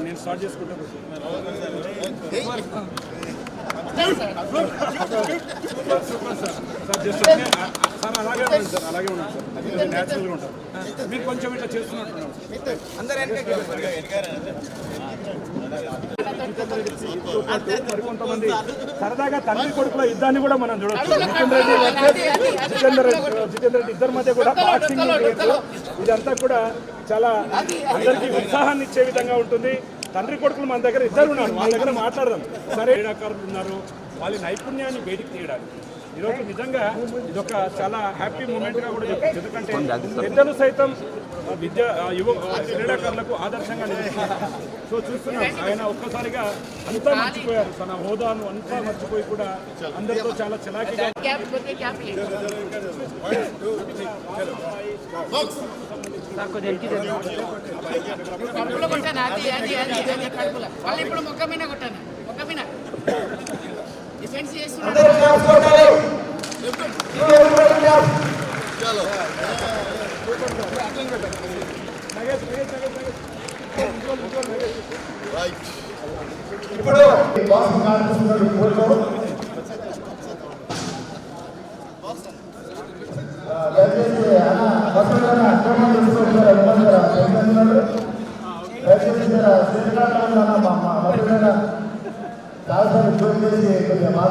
నేను స్టార్ట్ చేసుకుంటాను. సార్ అలాగే ఉన్నాను సార్, అలాగే ఉన్నాను సార్, న్యాచురల్గా ఉంటారు. మీరు కొంచెం ఇట్లా చేస్తున్నట్టున్నాం. మరికొంతమంది సరదాగా తండ్రి కొడుకుల యుద్ధాన్ని కూడా మనం చూడవచ్చు. జితేందర్ రెడ్డి ఇద్దరి మధ్య కూడా బాక్సింగ్ ఇదంతా కూడా చాలా అందరికీ ఉత్సాహాన్ని ఇచ్చే విధంగా ఉంటుంది. తండ్రి కొడుకులు మన దగ్గర ఇద్దరు ఉన్నారు, వాళ్ళ దగ్గర మాట్లాడదాం. సరే, క్రీడాకారులు ఉన్నారు, వాళ్ళ నైపుణ్యాన్ని బయటికి తీయడానికి ఈరోజు నిజంగా ఇదొక చాలా హ్యాపీ మూమెంట్గా కూడా చెప్పచ్చు. ఎందుకంటే పెద్దలు సైతం యువ క్రీడాకారులకు ఆదర్శంగా నిలుస్తున్నారు. సో చూస్తున్నాం, ఆయన ఒక్కసారిగా అంతా మర్చిపోయారు, తన హోదాను అంతా మర్చిపోయి కూడా అందరితో చాలా చలాకీగా ఇప్పుడు బాధ